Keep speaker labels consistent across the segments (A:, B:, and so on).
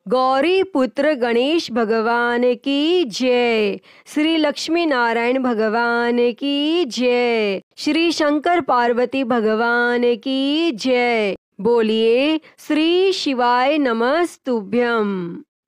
A: गौरी पुत्र गणेश भगवान की जय। श्री लक्ष्मी नारायण भगवान की जय। श्री शंकर पार्वती भगवान की जय। बोलिए श्री शिवाय नमस्तुभ्यं।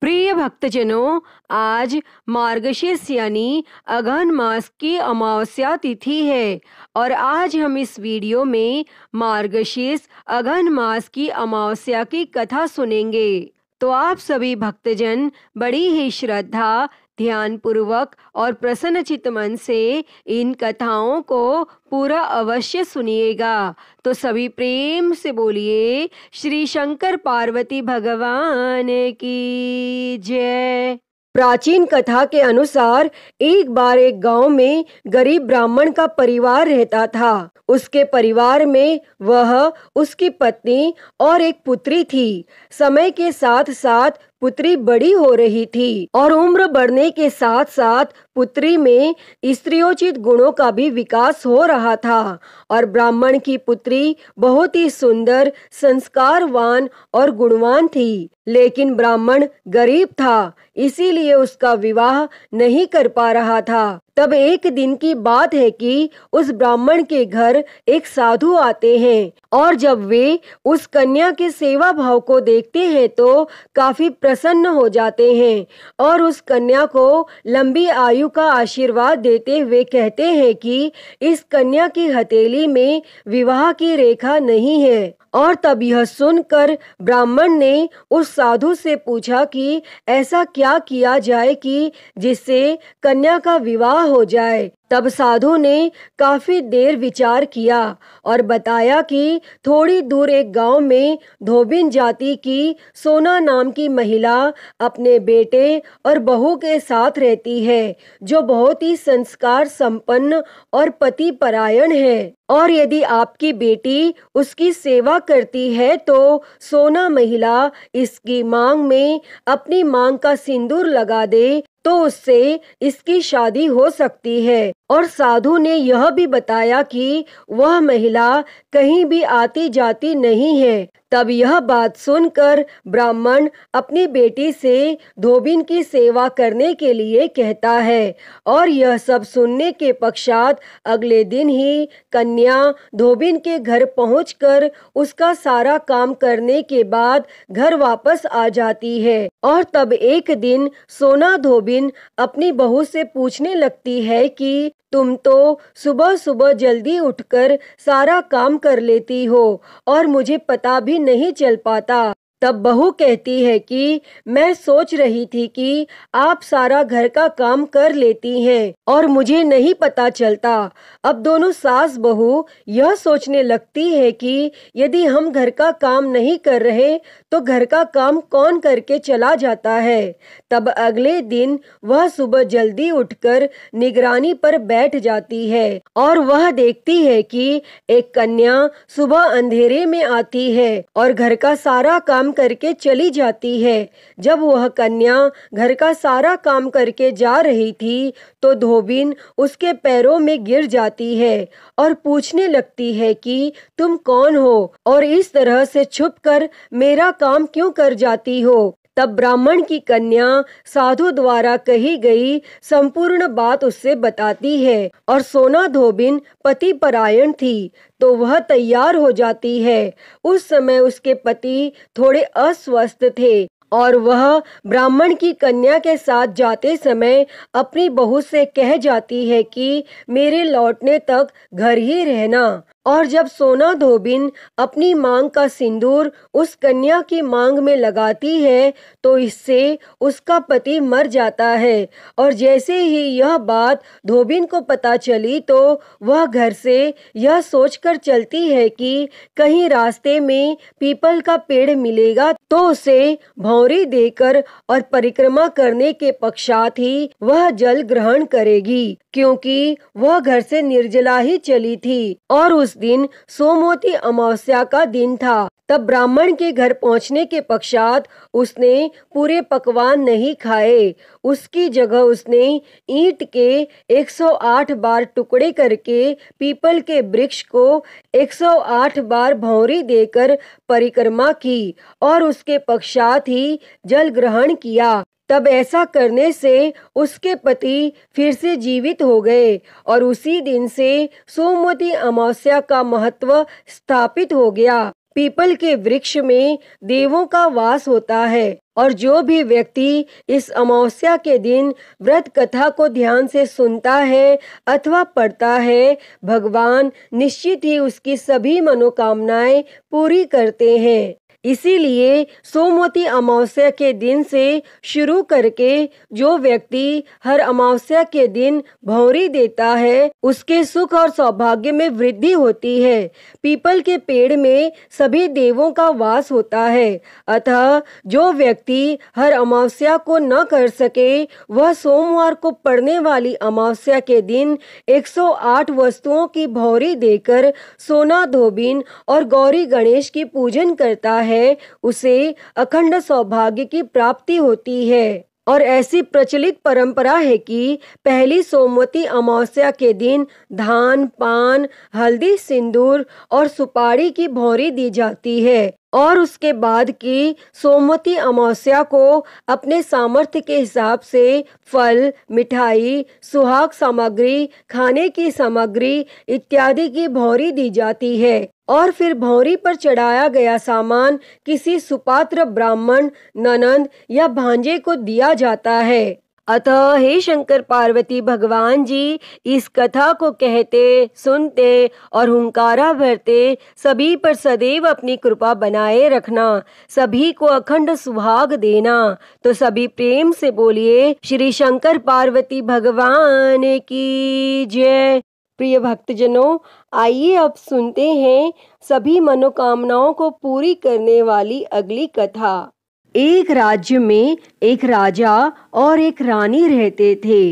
A: प्रिय भक्तजनों, आज मार्गशीर्ष यानी अगहन मास की अमावस्या तिथि है और आज हम इस वीडियो में मार्गशीर्ष अगहन मास की अमावस्या की कथा सुनेंगे। तो आप सभी भक्तजन बड़ी ही श्रद्धा, ध्यान पूर्वक और प्रसन्नचित्त मन से इन कथाओं को पूरा अवश्य सुनिएगा। तो सभी प्रेम से बोलिए श्री शंकर पार्वती भगवान की जय। प्राचीन कथा के अनुसार एक बार एक गांव में गरीब ब्राह्मण का परिवार रहता था। उसके परिवार में वह, उसकी पत्नी और एक पुत्री थी। समय के साथ साथ पुत्री बड़ी हो रही थी और उम्र बढ़ने के साथ साथ पुत्री में स्त्रियोचित गुणों का भी विकास हो रहा था और ब्राह्मण की पुत्री बहुत ही सुंदर, संस्कारवान और गुणवान थी। लेकिन ब्राह्मण गरीब था, इसीलिए उसका विवाह नहीं कर पा रहा था। तब एक दिन की बात है कि उस ब्राह्मण के घर एक साधु आते हैं और जब वे उस कन्या के सेवा भाव को देखते हैं तो काफी प्रसन्न हो जाते हैं और उस कन्या को लंबी आयु का आशीर्वाद देते हुए कहते हैं कि इस कन्या की हथेली में विवाह की रेखा नहीं है। और तब यह सुनकर ब्राह्मण ने उस साधु से पूछा कि ऐसा क्या किया जाए कि जिससे कन्या का विवाह हो जाए। तब साधु ने काफी देर विचार किया और बताया कि थोड़ी दूर एक गांव में धोबिन जाति की सोना नाम की महिला अपने बेटे और बहू के साथ रहती है, जो बहुत ही संस्कार संपन्न और पति परायण है। और यदि आपकी बेटी उसकी सेवा करती है तो सोना महिला इसकी मांग में अपनी मांग का सिंदूर लगा दे तो उससे इसकी शादी हो सकती है। और साधु ने यह भी बताया कि वह महिला कहीं भी आती जाती नहीं है। तब यह बात सुनकर ब्राह्मण अपनी बेटी से धोबिन की सेवा करने के लिए कहता है और यह सब सुनने के पश्चात अगले दिन ही कन्या धोबिन के घर पहुंचकर उसका सारा काम करने के बाद घर वापस आ जाती है। और तब एक दिन सोना धोबिन अपनी बहू से पूछने लगती है कि तुम तो सुबह सुबह जल्दी उठकर सारा काम कर लेती हो और मुझे पता भी नहीं चल पाता। तब बहू कहती है कि मैं सोच रही थी कि आप सारा घर का काम कर लेती हैं और मुझे नहीं पता चलता। अब दोनों सास बहू यह सोचने लगती है कि यदि हम घर का काम नहीं कर रहे तो घर का काम कौन करके चला जाता है। तब अगले दिन वह सुबह जल्दी उठकर निगरानी पर बैठ जाती है और वह देखती है कि एक कन्या सुबह अंधेरे में आती है और घर का सारा काम करके चली जाती है। जब वह कन्या घर का सारा काम करके जा रही थी तो धोबिन उसके पैरों में गिर जाती है और पूछने लगती है कि तुम कौन हो और इस तरह से छुपकर मेरा काम क्यों कर जाती हो। तब ब्राह्मण की कन्या साधु द्वारा कही गई संपूर्ण बात उससे बताती है और सोना धोबिन पति परायण थी तो वह तैयार हो जाती है। उस समय उसके पति थोड़े अस्वस्थ थे और वह ब्राह्मण की कन्या के साथ जाते समय अपनी बहू से कह जाती है कि मेरे लौटने तक घर ही रहना। और जब सोना धोबिन अपनी मांग का सिंदूर उस कन्या की मांग में लगाती है तो इससे उसका पति मर जाता है। और जैसे ही यह बात धोबिन को पता चली तो वह घर से यह सोचकर चलती है कि कहीं रास्ते में पीपल का पेड़ मिलेगा तो उसे भौंरी देकर और परिक्रमा करने के पश्चात ही वह जल ग्रहण करेगी, क्योंकि वह घर से निर्जला ही चली थी और उस दिन सोमवती अमावस्या का दिन था। तब ब्राह्मण के घर पहुंचने के पश्चात उसने पूरे पकवान नहीं खाए। उसकी जगह उसने ईंट के 108 बार टुकड़े करके पीपल के वृक्ष को 108 बार भौंरी देकर परिक्रमा की और उसके पश्चात ही जल ग्रहण किया। तब ऐसा करने से उसके पति फिर से जीवित हो गए और उसी दिन से सोमवती अमावस्या का महत्व स्थापित हो गया। पीपल के वृक्ष में देवों का वास होता है और जो भी व्यक्ति इस अमावस्या के दिन व्रत कथा को ध्यान से सुनता है अथवा पढ़ता है, भगवान निश्चित ही उसकी सभी मनोकामनाएं पूरी करते हैं। इसीलिए सोमवती अमावस्या के दिन से शुरू करके जो व्यक्ति हर अमावस्या के दिन भौंरी देता है उसके सुख और सौभाग्य में वृद्धि होती है। पीपल के पेड़ में सभी देवों का वास होता है, अतः जो व्यक्ति हर अमावस्या को न कर सके वह सोमवार को पड़ने वाली अमावस्या के दिन 108 वस्तुओं की भौंरी देकर सोना धोबिन और गौरी गणेश की पूजन करता है, उसे अखंड सौभाग्य की प्राप्ति होती है। और ऐसी प्रचलित परंपरा है कि पहली सोमवती अमावस्या के दिन धान, पान, हल्दी, सिंदूर और सुपारी की भौंरी दी जाती है और उसके बाद की सोमवती अमावस्या को अपने सामर्थ्य के हिसाब से फल, मिठाई, सुहाग सामग्री, खाने की सामग्री इत्यादि की भौंरी दी जाती है और फिर भौंरी पर चढ़ाया गया सामान किसी सुपात्र ब्राह्मण, ननंद या भांजे को दिया जाता है। अतः हे शंकर पार्वती भगवान जी, इस कथा को कहते, सुनते और हुंकारा भरते सभी पर सदैव अपनी कृपा बनाए रखना, सभी को अखंड सुहाग देना। तो सभी प्रेम से बोलिए श्री शंकर पार्वती भगवान की जय। प्रिय भक्तजनों, आइए अब सुनते हैं सभी मनोकामनाओं को पूरी करने वाली अगली कथा। एक राज्य में एक राजा और एक रानी रहते थे,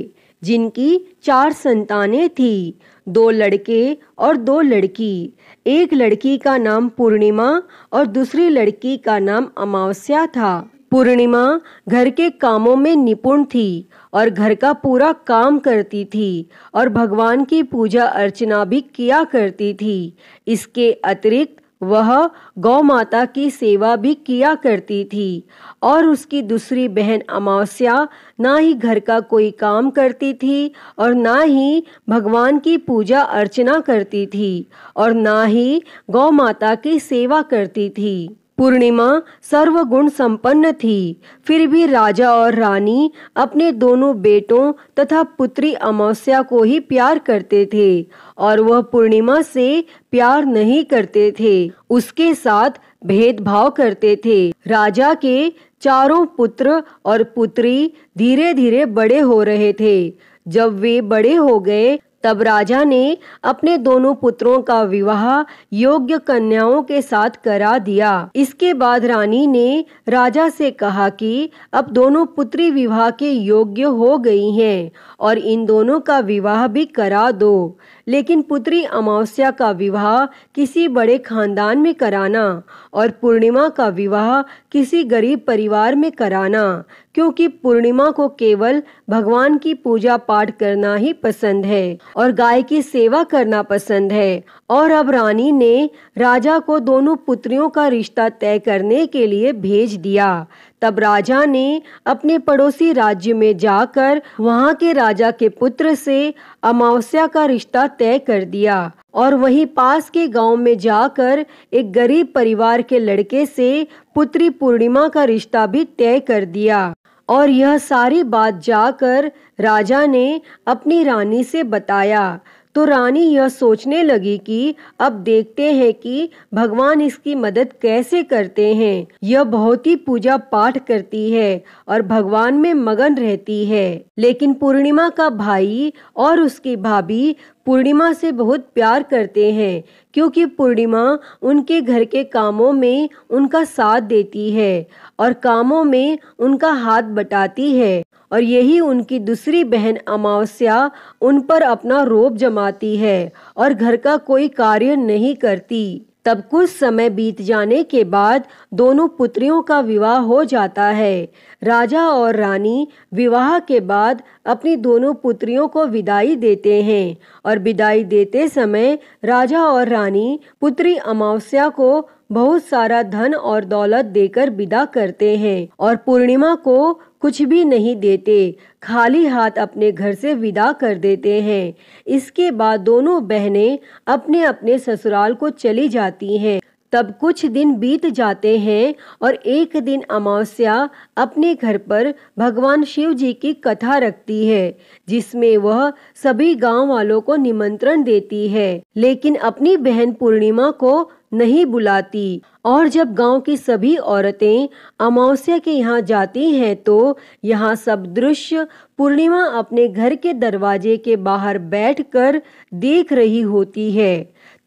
A: जिनकी 4 संतानें थीं, 2 लड़के और 2 लड़की। एक लड़की का नाम पूर्णिमा और दूसरी लड़की का नाम अमावस्या था। पूर्णिमा घर के कामों में निपुण थी और घर का पूरा काम करती थी और भगवान की पूजा अर्चना भी किया करती थी। इसके अतिरिक्त वह गौ माता की सेवा भी किया करती थी और उसकी दूसरी बहन अमावस्या ना ही घर का कोई काम करती थी और ना ही भगवान की पूजा अर्चना करती थी और ना ही गौ माता की सेवा करती थी। पूर्णिमा सर्वगुण संपन्न थी, फिर भी राजा और रानी अपने दोनों बेटों तथा पुत्री अमावस्या को ही प्यार करते थे और वह पूर्णिमा से प्यार नहीं करते थे, उसके साथ भेदभाव करते थे। राजा के चारों पुत्र और पुत्री धीरे धीरे बड़े हो रहे थे। जब वे बड़े हो गए तब राजा ने अपने दोनों पुत्रों का विवाह योग्य कन्याओं के साथ करा दिया। इसके बाद रानी ने राजा से कहा कि अब दोनों पुत्री विवाह के योग्य हो गई हैं और इन दोनों का विवाह भी करा दो, लेकिन पुत्री अमावस्या का विवाह किसी बड़े खानदान में कराना और पूर्णिमा का विवाह किसी गरीब परिवार में कराना, क्योंकि पूर्णिमा को केवल भगवान की पूजा पाठ करना ही पसंद है और गाय की सेवा करना पसंद है। और अब रानी ने राजा को दोनों पुत्रियों का रिश्ता तय करने के लिए भेज दिया। तब राजा ने अपने पड़ोसी राज्य में जाकर वहां के राजा के पुत्र से अमावस्या का रिश्ता तय कर दिया और वहीं पास के गांव में जाकर एक गरीब परिवार के लड़के से पुत्री पूर्णिमा का रिश्ता भी तय कर दिया। और यह सारी बात जाकर राजा ने अपनी रानी से बताया। तो रानी यह सोचने लगी कि अब देखते हैं कि भगवान इसकी मदद कैसे करते हैं। यह बहुत ही पूजा पाठ करती है और भगवान में मगन रहती है। लेकिन पूर्णिमा का भाई और उसकी भाभी पूर्णिमा से बहुत प्यार करते हैं, क्योंकि पूर्णिमा उनके घर के कामों में उनका साथ देती है और कामों में उनका हाथ बटाती है और यही उनकी दूसरी बहन अमावस्या उन पर अपना रोब जमाती है और घर का कोई कार्य नहीं करती। तब कुछ समय बीत जाने के बाद दोनों पुत्रियों का विवाह हो जाता है। राजा और रानी विवाह के बाद अपनी दोनों पुत्रियों को विदाई देते हैं और विदाई देते समय राजा और रानी पुत्री अमावस्या को बहुत सारा धन और दौलत देकर विदा करते हैं और पूर्णिमा को कुछ भी नहीं देते, खाली हाथ अपने घर से विदा कर देते हैं। इसके बाद दोनों बहनें अपने अपने ससुराल को चली जाती हैं। तब कुछ दिन बीत जाते हैं और एक दिन अमावस्या अपने घर पर भगवान शिव जी की कथा रखती है, जिसमें वह सभी गांव वालों को निमंत्रण देती है, लेकिन अपनी बहन पूर्णिमा को नहीं बुलाती। और जब गांव की सभी औरतें अमावस्या के यहाँ जाती हैं तो यहाँ सब दृश्य पूर्णिमा अपने घर के दरवाजे के बाहर बैठकर देख रही होती है।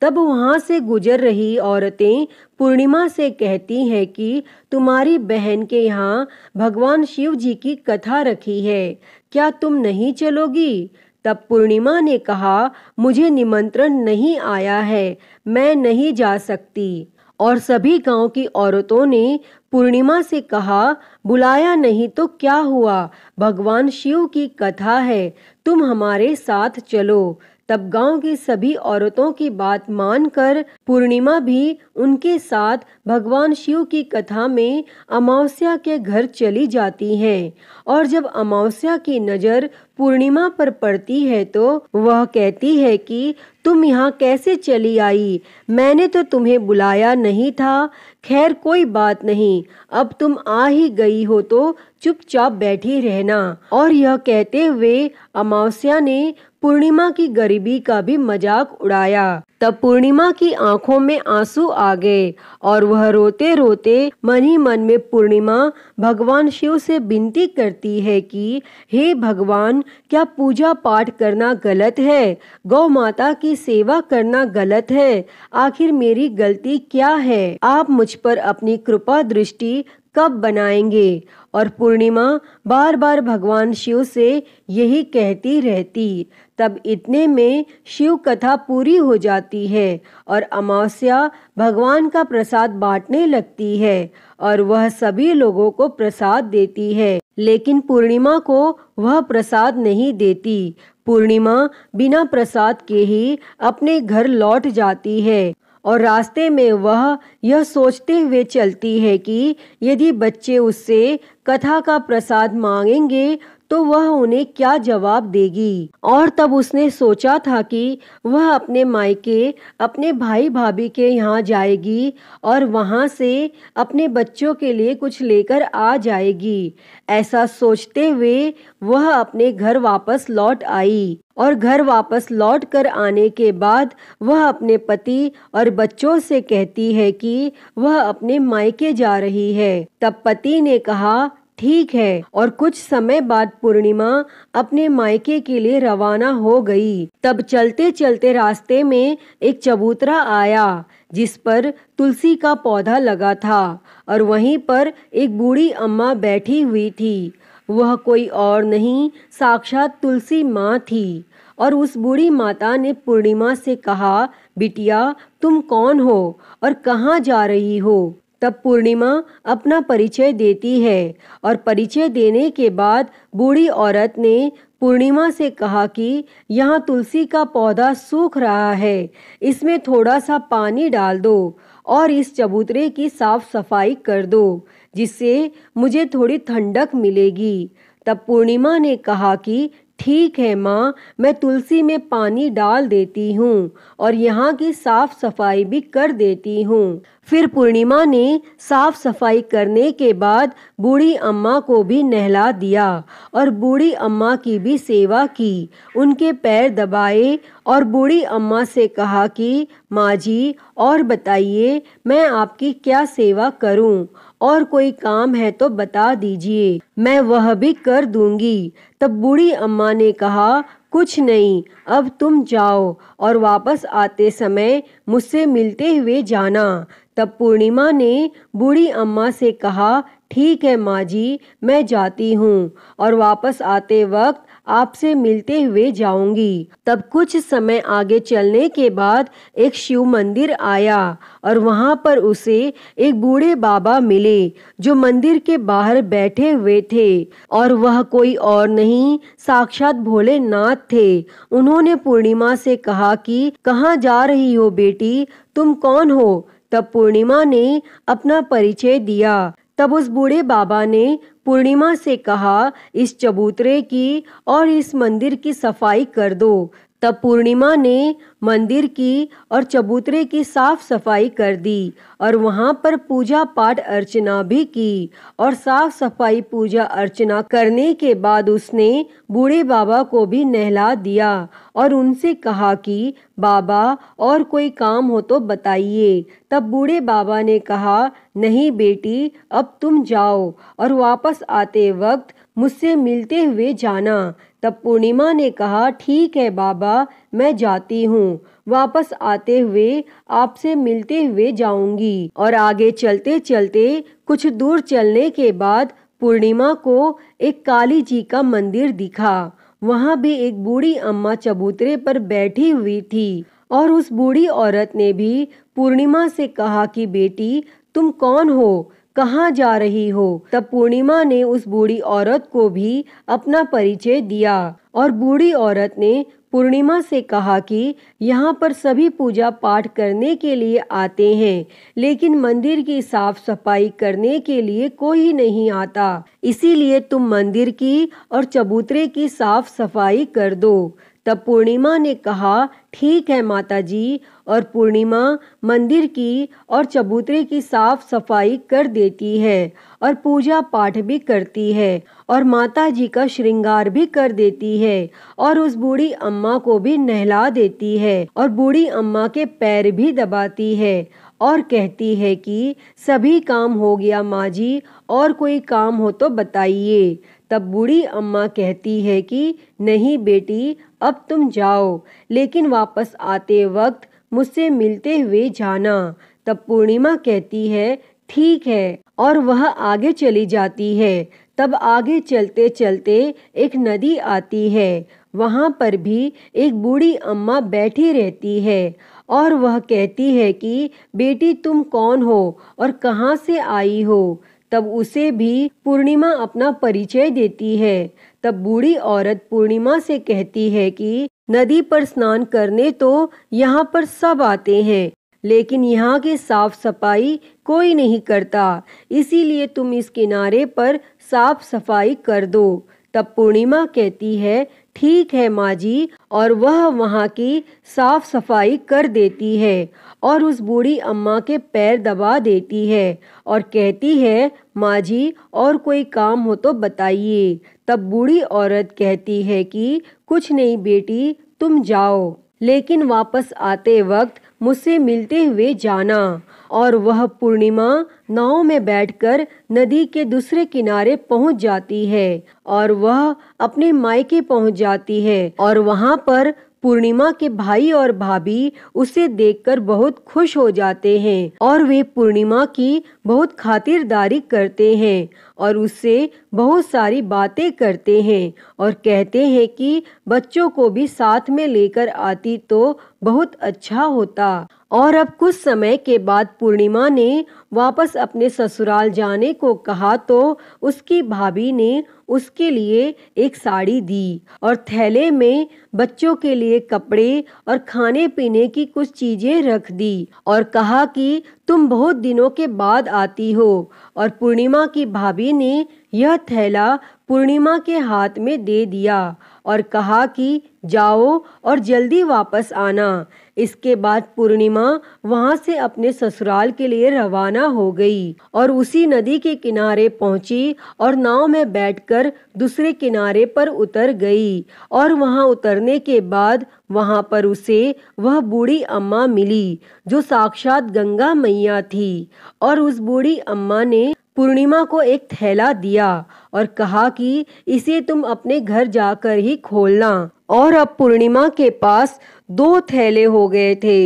A: तब वहाँ से गुजर रही औरतें पूर्णिमा से कहती हैं कि तुम्हारी बहन के यहाँ भगवान शिव जी की कथा रखी है, क्या तुम नहीं चलोगी? तब पूर्णिमा ने कहा, मुझे निमंत्रण नहीं आया है, मैं नहीं जा सकती। और सभी गांव की औरतों ने पूर्णिमा से कहा, बुलाया नहीं तो क्या हुआ, भगवान शिव की कथा है, तुम हमारे साथ चलो। तब गांव की सभी औरतों की बात मानकर पूर्णिमा भी उनके साथ भगवान शिव की कथा में अमावस्या के घर चली जाती हैं। और जब अमावस्या की नज़र पूर्णिमा पर पड़ती है तो वह कहती है कि तुम यहाँ कैसे चली आई, मैंने तो तुम्हें बुलाया नहीं था। खैर कोई बात नहीं, अब तुम आ ही गई हो तो चुपचाप बैठी रहना। और यह कहते हुए अमावस्या ने पूर्णिमा की गरीबी का भी मजाक उड़ाया। तब पूर्णिमा की आंखों में आंसू आ गए और वह रोते रोते मन ही मन में पूर्णिमा भगवान शिव से विनती करती है कि हे भगवान, क्या पूजा पाठ करना गलत है, गौ माता की सेवा करना गलत है, आखिर मेरी गलती क्या है, आप मुझ पर अपनी कृपा दृष्टि कब बनाएंगे? और पूर्णिमा बार बार भगवान शिव से यही कहती रहती। तब इतने में शिव कथा पूरी हो जाती है और अमावस्या भगवान का प्रसाद बांटने लगती है और वह सभी लोगों को प्रसाद देती है, लेकिन पूर्णिमा को वह प्रसाद नहीं देती। पूर्णिमा बिना प्रसाद के ही अपने घर लौट जाती है और रास्ते में वह यह सोचते हुए चलती है कि यदि बच्चे उससे कथा का प्रसाद मांगेंगे तो वह उन्हें क्या जवाब देगी। और तब उसने सोचा था कि वह अपने मायके अपने भाई भाभी के यहाँ जाएगी और वहाँ से अपने बच्चों के लिए कुछ लेकर आ जाएगी। ऐसा सोचते हुए वह अपने घर वापस लौट आई और घर वापस लौट कर आने के बाद वह अपने पति और बच्चों से कहती है कि वह अपने मायके जा रही है। तब पति ने कहा, ठीक है। और कुछ समय बाद पूर्णिमा अपने मायके के लिए रवाना हो गई। तब चलते चलते रास्ते में एक चबूतरा आया जिस पर तुलसी का पौधा लगा था और वहीं पर एक बूढ़ी अम्मा बैठी हुई थी। वह कोई और नहीं, साक्षात तुलसी माँ थी। और उस बूढ़ी माता ने पूर्णिमा से कहा, बिटिया तुम कौन हो और कहाँ जा रही हो? तब पूर्णिमा अपना परिचय देती है और परिचय देने के बाद बूढ़ी औरत ने पूर्णिमा से कहा कि यहाँ तुलसी का पौधा सूख रहा है, इसमें थोड़ा सा पानी डाल दो और इस चबूतरे की साफ सफाई कर दो, जिससे मुझे थोड़ी ठंडक मिलेगी। तब पूर्णिमा ने कहा कि ठीक है माँ, मैं तुलसी में पानी डाल देती हूँ और यहाँ की साफ सफाई भी कर देती हूँ। फिर पूर्णिमा ने साफ सफाई करने के बाद बूढ़ी अम्मा को भी नहला दिया और बूढ़ी अम्मा की भी सेवा की, उनके पैर दबाए और बूढ़ी अम्मा से कहा कि माँ जी और बताइए मैं आपकी क्या सेवा करूँ, और कोई काम है तो बता दीजिए, मैं वह भी कर दूंगी। तब बूढ़ी अम्मा ने कहा, कुछ नहीं, अब तुम जाओ और वापस आते समय मुझसे मिलते हुए जाना। तब पूर्णिमा ने बूढ़ी अम्मा से कहा, ठीक है माँ जी, मैं जाती हूँ और वापस आते वक्त आपसे मिलते हुए जाऊंगी। तब कुछ समय आगे चलने के बाद एक शिव मंदिर आया और वहां पर उसे एक बूढ़े बाबा मिले जो मंदिर के बाहर बैठे हुए थे और वह कोई और नहीं, साक्षात भोलेनाथ थे। उन्होंने पूर्णिमा से कहा कि कहाँ जा रही हो बेटी, तुम कौन हो? तब पूर्णिमा ने अपना परिचय दिया। तब उस बूढ़े बाबा ने पूर्णिमा से कहा, इस चबूतरे की और इस मंदिर की सफाई कर दो। तब पूर्णिमा ने मंदिर की और चबूतरे की साफ सफाई कर दी और वहां पर पूजा पाठ अर्चना भी की। और साफ सफाई पूजा अर्चना करने के बाद उसने बूढ़े बाबा को भी नहला दिया और उनसे कहा कि बाबा और कोई काम हो तो बताइए। तब बूढ़े बाबा ने कहा, नहीं बेटी, अब तुम जाओ और वापस आते वक्त मुझसे मिलते हुए जाना। तब पूर्णिमा ने कहा, ठीक है बाबा, मैं जाती हूँ, वापस आते हुए आपसे मिलते हुए जाऊंगी। और आगे चलते चलते कुछ दूर चलने के बाद पूर्णिमा को एक काली जी का मंदिर दिखा। वहाँ भी एक बूढ़ी अम्मा चबूतरे पर बैठी हुई थी और उस बूढ़ी औरत ने भी पूर्णिमा से कहा कि बेटी, तुम कौन हो, कहाँ जा रही हो? तब पूर्णिमा ने उस बूढ़ी औरत को भी अपना परिचय दिया और बूढ़ी औरत ने पूर्णिमा से कहा कि यहाँ पर सभी पूजा पाठ करने के लिए आते हैं, लेकिन मंदिर की साफ सफाई करने के लिए कोई नहीं आता, इसीलिए तुम मंदिर की और चबूतरे की साफ सफाई कर दो। तब पूर्णिमा ने कहा, ठीक है माता जी। और पूर्णिमा मंदिर की और चबूतरे की साफ सफाई कर देती है और पूजा पाठ भी करती है और माता जी का श्रृंगार भी कर देती है और उस बूढ़ी अम्मा को भी नहला देती है और बूढ़ी अम्मा के पैर भी दबाती है और कहती है कि सभी काम हो गया माँ जी, और कोई काम हो तो बताइए। तब बूढ़ी अम्मा कहती है कि नहीं बेटी, अब तुम जाओ, लेकिन वापस आते वक्त मुझसे मिलते हुए जाना। तब पूर्णिमा कहती है, ठीक है, और वह आगे चली जाती है। तब आगे चलते चलते एक नदी आती है। वहां पर भी एक बूढ़ी अम्मा बैठी रहती है और वह कहती है कि बेटी, तुम कौन हो और कहाँ से आई हो? तब उसे भी पूर्णिमा अपना परिचय देती है। तब बूढ़ी औरत पूर्णिमा से कहती है कि नदी पर स्नान करने तो यहाँ पर सब आते हैं, लेकिन यहाँ की साफ सफाई कोई नहीं करता, इसीलिए तुम इस किनारे पर साफ सफाई कर दो। तब पूर्णिमा कहती है, ठीक है माँ जी, और वह वहाँ की साफ सफाई कर देती है और उस बूढ़ी अम्मा के पैर दबा देती है और कहती है, माँ जी, और कोई काम हो तो बताइए। तब बूढ़ी औरत कहती है कि कुछ नहीं बेटी, तुम जाओ, लेकिन वापस आते वक्त मुझसे मिलते हुए जाना। और वह पूर्णिमा नाव में बैठकर नदी के दूसरे किनारे पहुंच जाती है और वह अपने मायके पहुंच जाती है और वहां पर पूर्णिमा के भाई और भाभी उसे देखकर बहुत खुश हो जाते हैं और वे पूर्णिमा की बहुत खातिरदारी करते हैं और उससे बहुत सारी बातें करते हैं और कहते हैं कि बच्चों को भी साथ में लेकर आती तो बहुत अच्छा होता। और अब कुछ समय के बाद पूर्णिमा ने वापस अपने ससुराल जाने को कहा तो उसकी भाभी ने उसके लिए एक साड़ी दी और थैले में बच्चों के लिए कपड़े और खाने पीने की कुछ चीजें रख दी और कहा कि तुम बहुत दिनों के बाद आती हो। और पूर्णिमा की भाभी ने यह थैला पूर्णिमा के हाथ में दे दिया और कहा कि जाओ और जल्दी वापस आना। इसके बाद पूर्णिमा वहां से अपने ससुराल के लिए रवाना हो गई और उसी नदी के किनारे पहुंची और नाव में बैठकर दूसरे किनारे पर उतर गई। और वहां उतरने के बाद वहां पर उसे वह बूढ़ी अम्मा मिली जो साक्षात गंगा मैया थी और उस बूढ़ी अम्मा ने पूर्णिमा को एक थैला दिया और कहा कि इसे तुम अपने घर जाकर ही खोलना। और अब पूर्णिमा के पास 2 थैले हो गए थे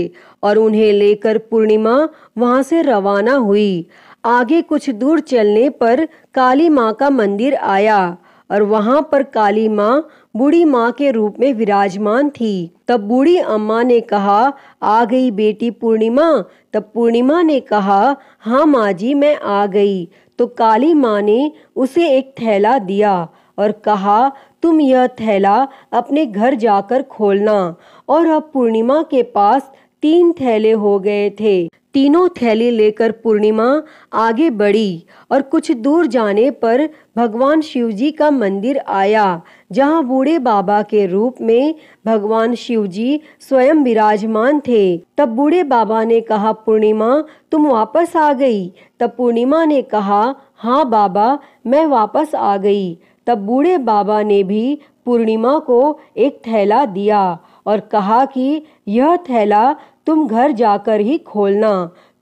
A: और उन्हें लेकर पूर्णिमा वहां से रवाना हुई। आगे कुछ दूर चलने पर काली माँ का मंदिर आया और वहां पर काली माँ बूढ़ी माँ के रूप में विराजमान थी। तब बूढ़ी अम्मा ने कहा, आ गई बेटी पूर्णिमा। तब पूर्णिमा ने कहा, हाँ माँ जी मैं आ गई। तो काली माँ ने उसे एक थैला दिया और कहा, तुम यह थैला अपने घर जाकर खोलना। और अब पूर्णिमा के पास 3 थैले हो गए थे। तीनों थैली लेकर पूर्णिमा आगे बढ़ी और कुछ दूर जाने पर भगवान शिव जी का मंदिर आया, जहां बूढ़े बाबा के रूप में भगवान शिव जी स्वयं विराजमान थे। तब बूढ़े बाबा ने कहा, पूर्णिमा तुम वापस आ गई। तब पूर्णिमा ने कहा, हाँ बाबा मैं वापस आ गई। तब बूढ़े बाबा ने भी पूर्णिमा को एक थैला दिया और कहा कि यह थैला तुम घर जाकर ही खोलना।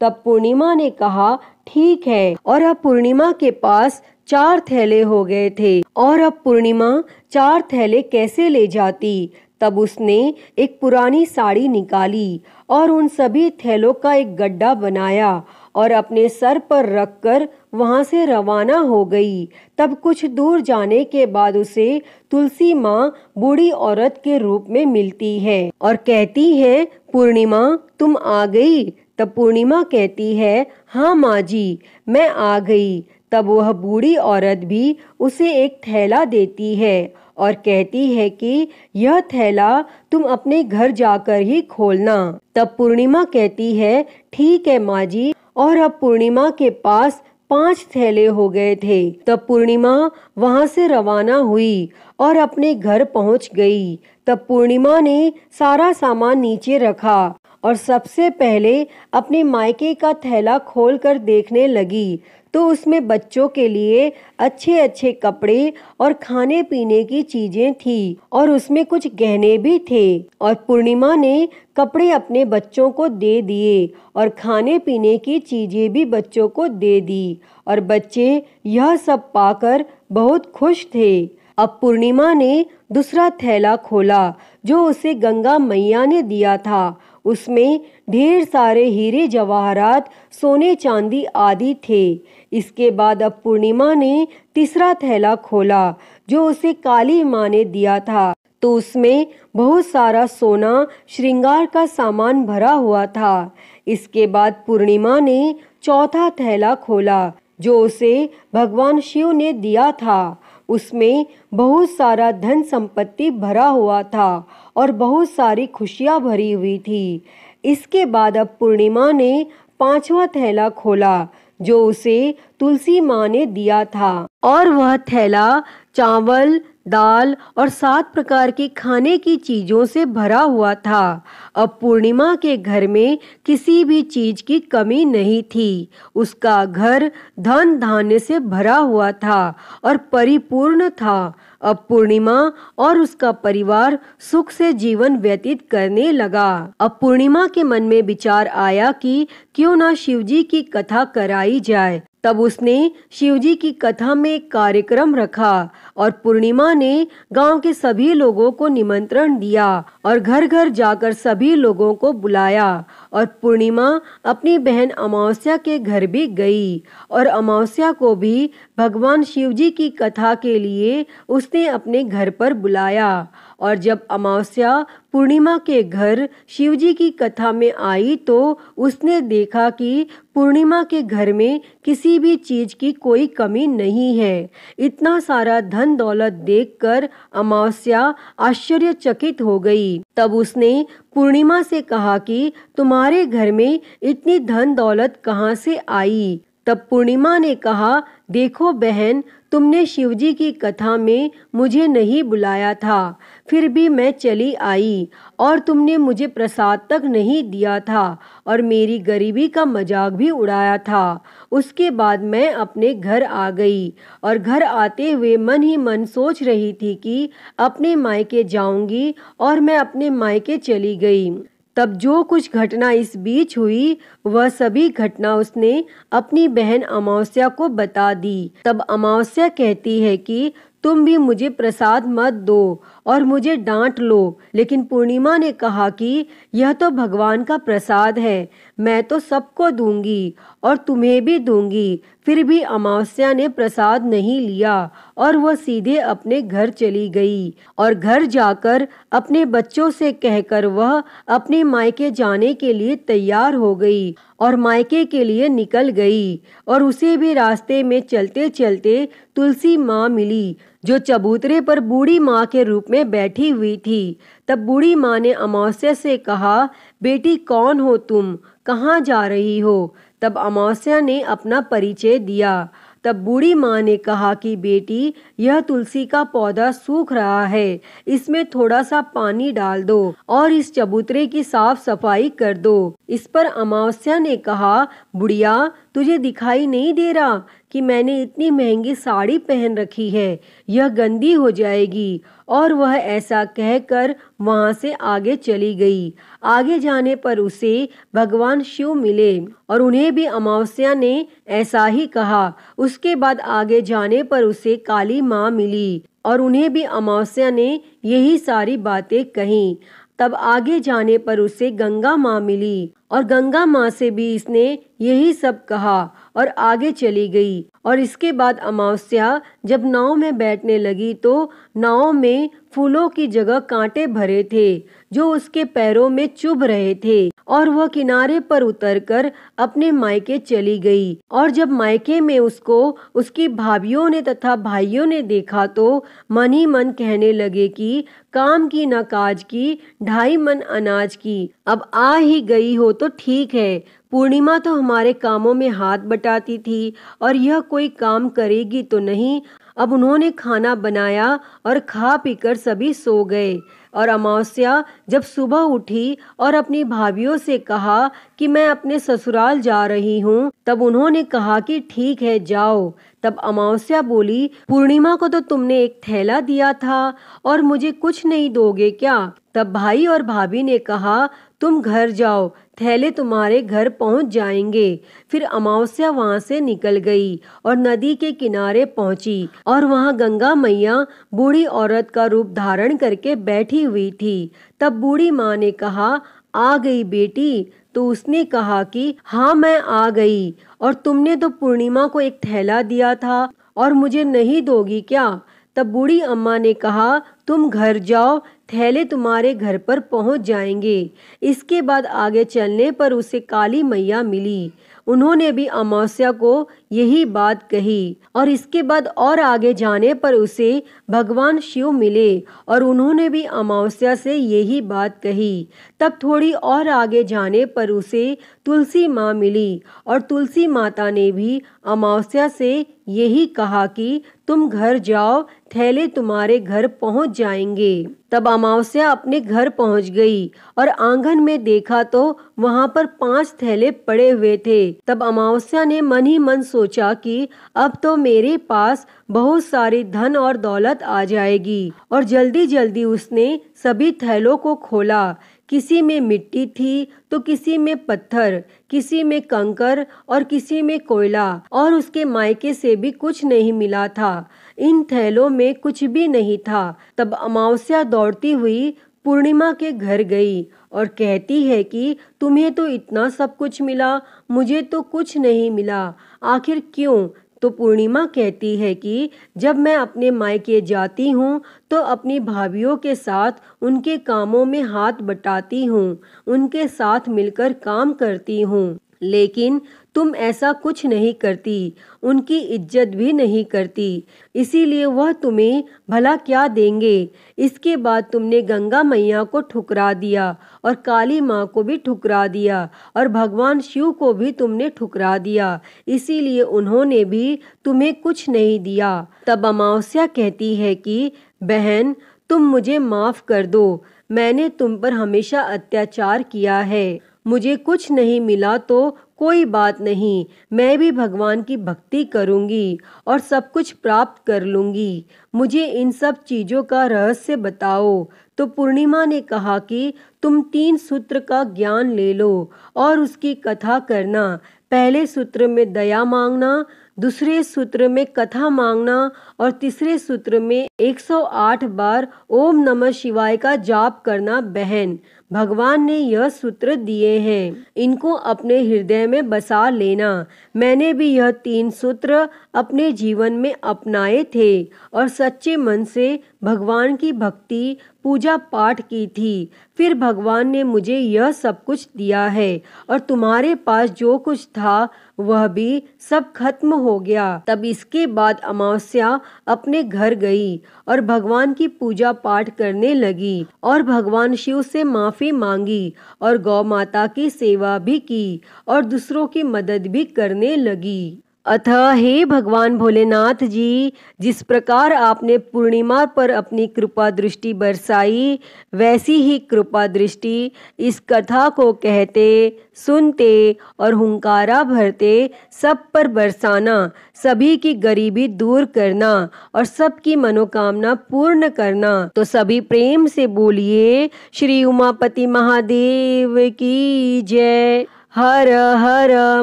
A: तब पूर्णिमा ने कहा, ठीक है। और अब पूर्णिमा के पास 4 थैले हो गए थे और अब पूर्णिमा 4 थैले कैसे ले जाती। तब उसने एक पुरानी साड़ी निकाली और उन सभी थैलों का एक गड्ढा बनाया और अपने सर पर रखकर वहां से रवाना हो गई। तब कुछ दूर जाने के बाद उसे तुलसी माँ बूढ़ी औरत के रूप में मिलती है और कहती है, पूर्णिमा तुम आ गई। तब पूर्णिमा कहती है, हाँ माँ जी मैं आ गई। तब वह बूढ़ी औरत भी उसे एक थैला देती है और कहती है कि यह थैला तुम अपने घर जाकर ही खोलना। तब पूर्णिमा कहती है, ठीक है माँ जी। और अब पूर्णिमा के पास 5 थैले हो गए थे। तब पूर्णिमा वहां से रवाना हुई और अपने घर पहुंच गई। तब पूर्णिमा ने सारा सामान नीचे रखा और सबसे पहले अपने मायके का थैला खोलकर देखने लगी तो उसमें बच्चों के लिए अच्छे अच्छे कपड़े और खाने पीने की चीजें थी और उसमें कुछ गहने भी थे। और पूर्णिमा ने कपड़े अपने बच्चों को दे दिए और खाने पीने की चीजें भी बच्चों को दे दी और बच्चे यह सब पाकर बहुत खुश थे। अब पूर्णिमा ने दूसरा थैला खोला जो उसे गंगा मैया ने दिया था। उसमें ढेर सारे हीरे जवाहरात सोने चांदी आदि थे। इसके बाद अब पूर्णिमा ने तीसरा थैला खोला जो उसे काली माँ ने दिया था तो उसमें बहुत सारा सोना श्रृंगार का सामान भरा हुआ था। इसके बाद पूर्णिमा ने चौथा थैला खोला जो उसे भगवान शिव ने दिया था। उसमें बहुत सारा धन संपत्ति भरा हुआ था और बहुत सारी खुशियां भरी हुई थी। इसके बाद अब पूर्णिमा ने 5वां थैला खोला जो उसे तुलसी माँ ने दिया था और वह थैला चावल दाल और 7 प्रकार की खाने की चीजों से भरा हुआ था। अब पूर्णिमा के घर में किसी भी चीज की कमी नहीं थी। उसका घर धन धान्य से भरा हुआ था और परिपूर्ण था। अब पूर्णिमा और उसका परिवार सुख से जीवन व्यतीत करने लगा। अब पूर्णिमा के मन में विचार आया कि क्यों ना शिवजी की कथा कराई जाए। तब उसने शिवजी की कथा में एक कार्यक्रम रखा और पूर्णिमा ने गांव के सभी लोगों को निमंत्रण दिया और घर घर जाकर सभी लोगों को बुलाया। और पूर्णिमा अपनी बहन अमावस्या के घर भी गई और अमावस्या को भी भगवान शिवजी की कथा के लिए उसने अपने घर पर बुलाया। और जब अमावस्या पूर्णिमा के घर शिवजी की कथा में आई तो उसने देखा कि पूर्णिमा के घर में किसी भी चीज की कोई कमी नहीं है। इतना सारा धन दौलत देखकर अमावस्या आश्चर्यचकित हो गई। तब उसने पूर्णिमा से कहा कि तुम्हारे घर में इतनी धन दौलत कहाँ से आई। तब पूर्णिमा ने कहा, देखो बहन, तुमने शिवजी की कथा में मुझे नहीं बुलाया था, फिर भी मैं चली आई और तुमने मुझे प्रसाद तक नहीं दिया था और मेरी गरीबी का मजाक भी उड़ाया था। उसके बाद मैं अपने घर आ गई और घर आते हुए मन ही मन सोच रही थी कि अपने मायके जाऊंगी और मैं अपने मायके चली गई। तब जो कुछ घटना इस बीच हुई वह सभी घटना उसने अपनी बहन अमावस्या को बता दी। तब अमावस्या कहती है कि तुम भी मुझे प्रसाद मत दो और मुझे डांट लो, लेकिन पूर्णिमा ने कहा कि यह तो भगवान का प्रसाद है, मैं तो सबको दूंगी और तुम्हें भी दूंगी। फिर भी अमावस्या ने प्रसाद नहीं लिया और वह सीधे अपने घर चली गई और घर जाकर अपने बच्चों से कहकर वह अपने मायके जाने के लिए तैयार हो गई और मायके के लिए निकल गई। और उसे भी रास्ते में चलते चलते तुलसी माँ मिली, जो चबूतरे पर बूढ़ी माँ के रूप में बैठी हुई थी। तब बूढ़ी माँ ने अमावस्या से कहा, बेटी कौन हो तुम, कहाँ जा रही हो? तब अमावस्या ने अपना परिचय दिया। तब बूढ़ी माँ ने कहा कि बेटी, यह तुलसी का पौधा सूख रहा है, इसमें थोड़ा सा पानी डाल दो और इस चबूतरे की साफ सफाई कर दो। इस पर अमावस्या ने कहा, बुढ़िया, तुझे दिखाई नहीं दे रहा कि मैंने इतनी महंगी साड़ी पहन रखी है, यह गंदी हो जाएगी। और वह ऐसा कहकर वहां से आगे चली गई। आगे जाने पर उसे भगवान शिव मिले और उन्हें भी अमावस्या ने ऐसा ही कहा। उसके बाद आगे जाने पर उसे काली माँ मिली और उन्हें भी अमावस्या ने यही सारी बातें कही। तब आगे जाने पर उसे गंगा माँ मिली और गंगा माँ से भी इसने यही सब कहा और आगे चली गई। और इसके बाद अमावस्या जब नाव में बैठने लगी तो नाव में फूलों की जगह कांटे भरे थे जो उसके पैरों में चुभ रहे थे और वह किनारे पर उतरकर अपने मायके चली गई। और जब मायके में उसको उसकी भाभियों ने तथा भाइयों ने देखा तो मन ही मन कहने लगे कि काम की न काज की, 2.5 मन अनाज की। अब आ ही गई हो तो ठीक है, पूर्णिमा तो हमारे कामों में हाथ बटाती थी और यह कोई काम करेगी तो नहीं। अब उन्होंने खाना बनाया और खा पीकर सभी सो गए। और अमावस्या जब सुबह उठी और अपनी भाभियों से कहा कि मैं अपने ससुराल जा रही हूँ, तब उन्होंने कहा कि ठीक है, जाओ। तब अमावस्या बोली, पूर्णिमा को तो तुमने एक थैला दिया था और मुझे कुछ नहीं दोगे क्या? तब भाई और भाभी ने कहा, तुम घर जाओ, थैले तुम्हारे घर पहुंच जाएंगे। फिर अमावस्या वहां से निकल गई और नदी के किनारे पहुंची और वहां गंगा मैया बूढ़ी औरत का रूप धारण करके बैठी हुई थी। तब बूढ़ी माँ ने कहा, आ गई बेटी? तो उसने कहा कि हाँ, मैं आ गई। और तुमने तो पूर्णिमा को एक थैला दिया था और मुझे नहीं दोगी क्या? तब बूढ़ी अम्मा ने कहा, तुम घर जाओ, थैले तुम्हारे घर पर पहुंच जाएंगे। इसके बाद आगे चलने पर उसे काली मैया मिली। उन्होंने भी अमावस्या को यही बात कही। और इसके बाद और आगे जाने पर उसे भगवान शिव मिले और उन्होंने भी अमावस्या से यही बात कही। तब थोड़ी और आगे जाने पर उसे तुलसी माँ मिली और तुलसी माता ने भी अमावस्या से यही कहा कि तुम घर जाओ, थैले तुम्हारे घर पहुंच जाएंगे। तब अमावस्या अपने घर पहुंच गई और आंगन में देखा तो वहां पर 5 थैले पड़े हुए थे। तब अमावस्या ने मन ही मन सोचा कि अब तो मेरे पास बहुत सारी धन और दौलत आ जाएगी। और जल्दी जल्दी उसने सभी थैलों को खोला। किसी में मिट्टी थी तो किसी में पत्थर, किसी में कंकर और किसी में कोयला, और उसके मायके से भी कुछ नहीं मिला था। इन थैलों में कुछ भी नहीं था। तब अमावस्या दौड़ती हुई पूर्णिमा के घर गई और कहती है कि तुम्हें तो इतना सब कुछ मिला, मुझे तो कुछ नहीं मिला, आखिर क्यों? तो पूर्णिमा कहती है कि जब मैं अपने मायके जाती हूँ तो अपनी भाभियों के साथ उनके कामों में हाथ बटाती हूँ, उनके साथ मिलकर काम करती हूँ, लेकिन तुम ऐसा कुछ नहीं करती, उनकी इज्जत भी नहीं करती, इसीलिए वह तुम्हें भला क्या देंगे। इसके बाद तुमने गंगा मैया को ठुकरा दिया और काली माँ को भी ठुकरा दिया और भगवान शिव को भी तुमने ठुकरा दिया, इसीलिए उन्होंने भी तुम्हें कुछ नहीं दिया। तब अमावस्या कहती है कि बहन, तुम मुझे माफ कर दो, मैंने तुम पर हमेशा अत्याचार किया है, मुझे कुछ नहीं मिला तो कोई बात नहीं, मैं भी भगवान की भक्ति करूंगी और सब कुछ प्राप्त कर लूंगी। मुझे इन सब चीज़ों का रहस्य बताओ। तो पूर्णिमा ने कहा कि तुम 3 सूत्र का ज्ञान ले लो और उसकी कथा करना। पहले सूत्र में दया मांगना, दूसरे सूत्र में कथा मांगना और तीसरे सूत्र में 108 बार ओम नमः शिवाय का जाप करना। बहन, भगवान ने यह सूत्र दिए हैं, इनको अपने हृदय में बसा लेना। मैंने भी यह 3 सूत्र अपने जीवन में अपनाए थे और सच्चे मन से भगवान की भक्ति पूजा पाठ की थी। फिर भगवान ने मुझे यह सब कुछ दिया है और तुम्हारे पास जो कुछ था वह भी सब खत्म हो गया। तब इसके बाद अमावस्या अपने घर गई और भगवान की पूजा पाठ करने लगी और भगवान शिव से माफी मांगी और गौ माता की सेवा भी की और दूसरों की मदद भी करने लगी। अतः हे भगवान भोलेनाथ जी, जिस प्रकार आपने पूर्णिमा पर अपनी कृपा दृष्टि बरसाई, वैसी ही कृपा दृष्टि इस कथा को कहते, सुनते और हुंकारा भरते सब पर बरसाना। सभी की गरीबी दूर करना और सबकी मनोकामना पूर्ण करना। तो सभी प्रेम से बोलिए, श्री उमापति महादेव की जय। हर हर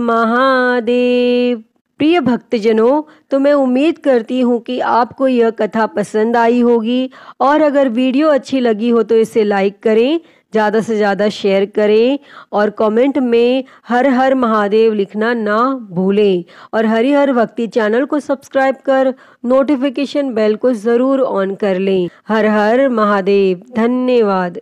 A: महादेव। प्रिय भक्तजनों, तो मैं उम्मीद करती हूँ कि आपको यह कथा पसंद आई होगी और अगर वीडियो अच्छी लगी हो तो इसे लाइक करें, ज़्यादा से ज़्यादा शेयर करें और कमेंट में हर हर महादेव लिखना ना भूलें और हरिहर भक्ति चैनल को सब्सक्राइब कर नोटिफिकेशन बेल को ज़रूर ऑन कर लें। हर हर महादेव। धन्यवाद।